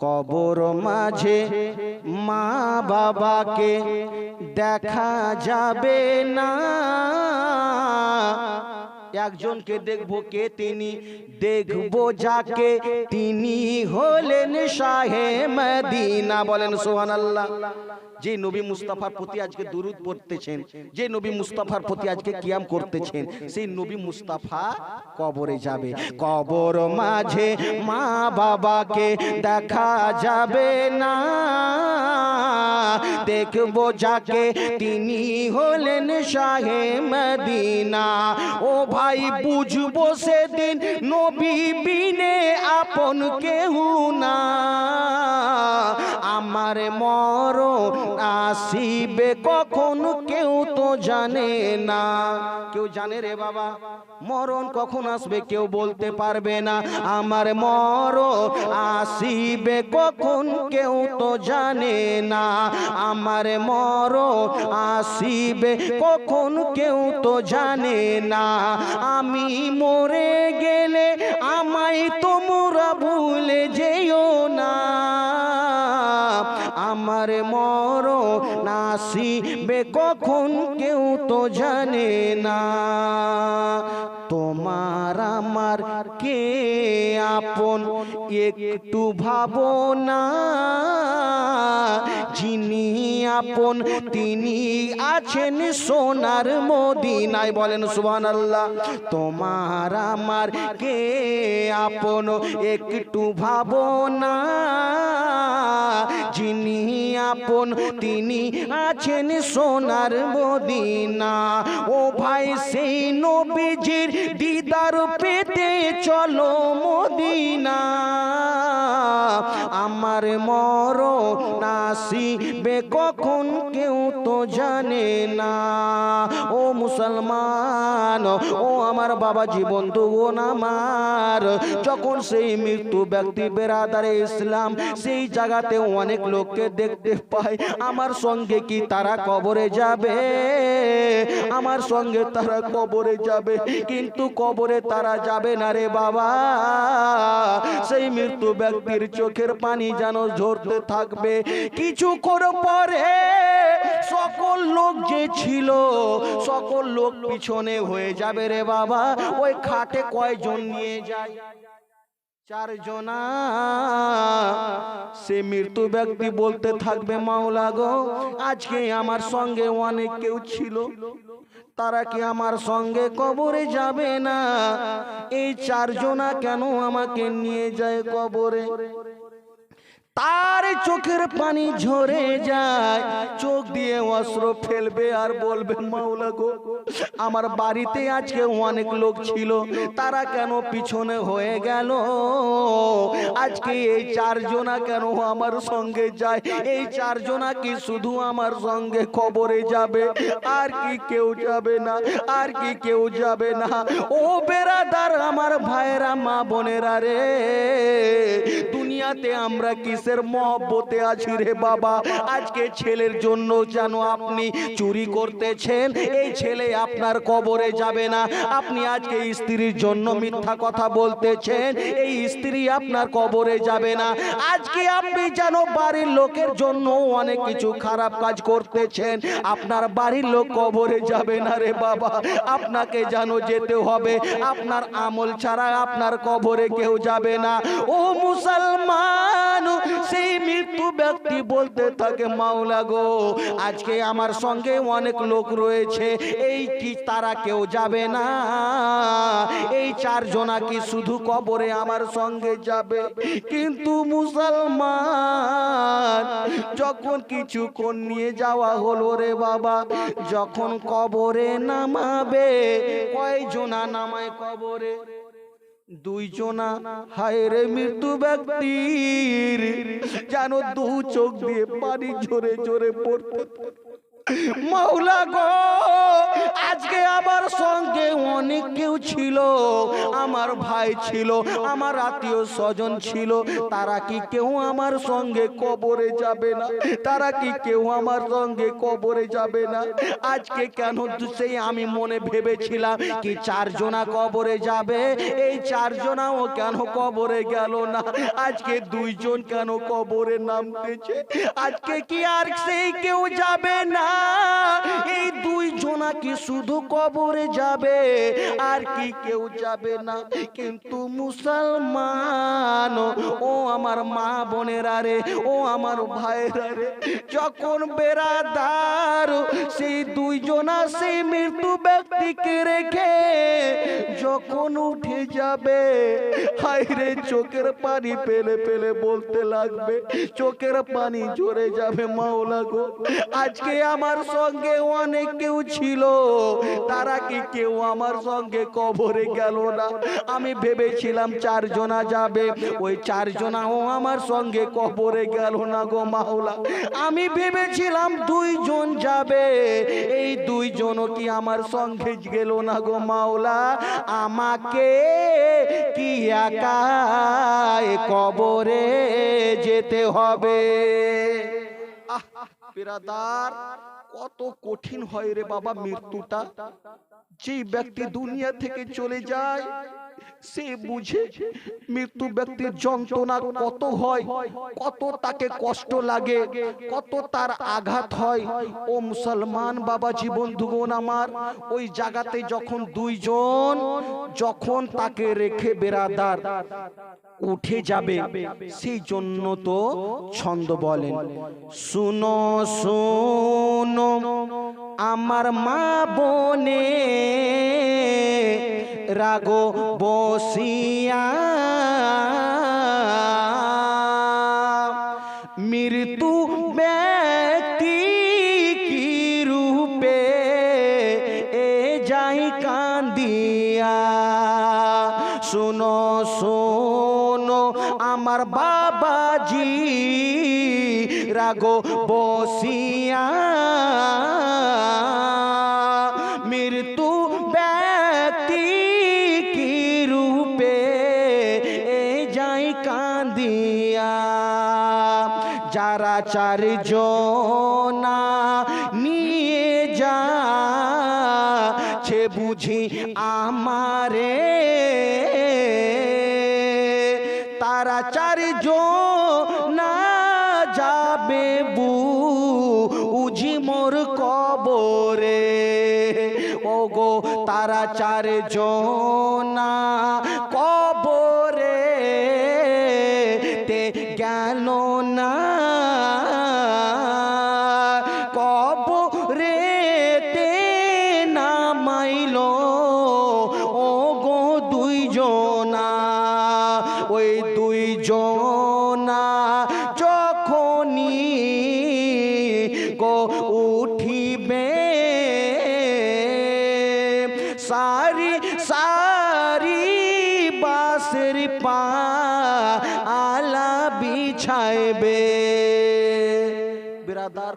কবর মাঝে মা বাবাকে দেখা যাবে না। একজনকে দেখবো, কে তিনি? দেখবো যাকে, তিনি হলেন শাহে মদিনা। বলেন সুবহানাল্লাহ। যে নবী মুস্তাফার প্রতি আজকে দুরূদ পড়তেছেন, যে নবী মুস্তাফার প্রতি আজকে কিয়াম করতেছেন, সেই নবী মুস্তাফা কবরে যাবে। কবর মাঝে মা বাবাকে দেখা যাবে না, দেখবো যাকে, তিনি হলেন শাহে মদিনা। ও ভাই বুঝবো সেদিন নবী বিনে আপন কেহ না। আমার মরণ আসিবে কখন কেউ তো জানে না। কেউ জানে রে বাবা মরণ কখন আসবে? কেউ বলতে পারবে না। আমার মরণ আসিবে কখন কেউ তো জানে না। আমার মরণ আসিবে কখন কেউ তো জানে না। আমি মরে গেলে আমায় তোমরা ভুলে যেও না। আমার মরণ আসিবে কখন কেউ তো জানে না। তোমার আমার কে আপন একটু ভাবো না। যিনি আপন তিনি আছেন সোনার মদিনায়। বলেন সুবহানাল্লাহ। তোমার আমার কে আপন একটু ভাবো না। যিনি আপন তিনি আছেন সোনার মদিনা। ও ভাই সেই নবীজির দিদার পেতে চলো মদিনা। আমার মরণ আসিবে কখন কেউ তো জানে না। ও মুসলমান, ও আমার বাবাজি বন্ধুগণ আমার, যখন সেই মৃত্যু ব্যক্তি বেরাদারে ইসলাম সেই জায়গাতে অনেক লোককে দেখতে পায়, আমার সঙ্গে কি তারা কবরে যাবে? আমার সঙ্গে তারা কবরে যাবে, কিন্তু কবরে তারা যাবে না রে বাবা। সেই মৃত্যু ব্যক্তির চোখের পানি যেন ঝরতে থাকবে। কিছুক্ষণ পরে সকল লোক যে ছিল সকল লোক পিছনে হয়ে যাবে রে বাবা। ওই খাটে কয়জন নিয়ে যায়? 4 জনা। সে মৃত্যু ব্যক্তি বলতে থাকবে, মাওলা গো আজকে আমার সঙ্গে অনেক কেউ ছিল, তারা কি আমার সঙ্গে কবরে যাবে না? এই 4 জনা কেন আমাকে নিয়ে যায় কবরে? তার চোখের পানি ঝরে যায়, চোখ দিয়ে অশ্র ফেলবে আর বলবে, মাওলা গো আমার বাড়িতে আজকে অনেক লোক ছিল, তারা কেন পিছনে হয়ে গেল? আজকে এই 4 জনা কেন আমার সঙ্গে যায়? এই 4 জনা কি শুধু আমার সঙ্গে কবরে যাবে? আর কি কেউ যাবে না? আর কি কেউ যাবে না? ও বেরাদার আমার ভাইরা মা বোনেরা রে, দুনিয়াতে আমরা কিসের মহব্বতে আছি রে বাবা? আজকে ছেলের জন্য যেন আপনি চুরি করতেছেন, এই ছেলে আপনার কবরে যাবে না। আপনি আজকে স্ত্রীর জন্য মিথ্যা কথা বলতেছেন, এই স্ত্রী আপনার কবরে যাবে না। আজকে আপনি যেন বাড়ির লোকের জন্য অনেক কিছু খারাপ কাজ করতেছেন, আপনার বাড়ির লোক কবরে যাবে না রে বাবা। আপনাকে যেন যেতে হবে, আপনার আমল ছাড়া আপনার কবরে কেউ যাবে না। ও মুসলমান, সেই মৃত্যু ব্যক্তি বলতে থাকে, মাওলা গো আজকে আমার সঙ্গে অনেক লোক রয়েছে, এই কি তারা কেউ যাবে না? এই 4 জনা কি শুধু কবরে আমার সঙ্গে যাবে? কিন্তু মুসলমান, যখন কিছুক্ষণ নিয়ে যাওয়া হলো রে বাবা, যখন কবরে নামাবে, কয় জনা নামায় কবরে? 2 জনা। হায় রে মৃত্যু ব্যক্তির যেন 2 চোখ দিয়ে পানি ঝরে ঝরে পড়তে। মাওলা গো, আজকে আমার সঙ্গে অনেক কেউ ছিল, আমার ভাই ছিল, আমার আত্মীয় স্বজন ছিল, তারা কি কেউ আমার সঙ্গে কবরে যাবে না? তারা কি কেউ আমার সঙ্গে কবরে যাবে না? আজকে কেন সেই আমি মনে ভেবেছিলাম কি চারজনা কবরে যাবে, এই চারজনাও কেন কবরে গেল না? আজকে দুইজন কেন কবরে নামতেছে? আজকে কি আর সেই কেউ যাবে না? এই দুইজনা কি শুধু কবরে যাবে, আর কি কেউ যাবে না? কিন্তু মুসলমান ও আমার মা বোনেরা রে, ও আমার ভাইরা রে, যখন বেরাদার সেই দুইজনা সেই মৃত্যু ব্যক্তিকে রেখে যখন উঠে যাবে, হায় রে চোখের পানি পেলে পেলে বলতে লাগবে, চোখের পানি ঝরে যাবে, মাওলা গো, আজকে আমার সঙ্গে অনেক কেউ ছিল, তারা কি কেউ আমার সঙ্গে কবরে গেল না? আমি ভেবেছিলাম চারজনা যাবে, ওই চারজনাও আমার সঙ্গে কবরে গেল না গো মাওলা। আমি ভেবেছিলাম দুইজন যাবে, এই দুইজনও কি আমার সঙ্গে গেল না গো মাওলা। আমাকে কি একাই কবরে যেতে হবে? বিরাদার, কত কঠিন হয় রে বাবা মৃত্যুটা। যে ব্যক্তি দুনিয়া থেকে চলে যায় সে বুঝে মৃত্যু ব্যক্তির যন্ত্রণা কত হয়, কত তাকে কষ্ট লাগে, কত তার আঘাত হয়। ও মুসলমান বাবাজি বন্ধুগণ আমার, ওই জায়গাতে যখন দুইজন যখন তাকে রেখে বেরাদার উঠে যাবে, সেই জন্য তো ছন্দ বলেন, শুনো শুনো আমার মা বনে রাগো বসিয়া, মৃত্যু ব্যক্তি কি রূপে এ যাই কান্দিয়া। শুনো শুনো আমার বাবাজি রাগো বসিয়া, মৃত্যু ব্যক্তি কি রূপে এ যাই কান্দিয়া। যারা চারজনা নিয়ে যাচ্ছে বুঝি আমারে, তারা চারজনা যাবে বুঝি মোর কবরে। ওগো তারা চারজনা কবরে তে গেল না, কবরে তে নামাইল ওগো দুইজনা। ওই দুইজনা যখনই গো উঠিবে, সারি সারি বাঁশের পালা বিছাইবে। বিরাদার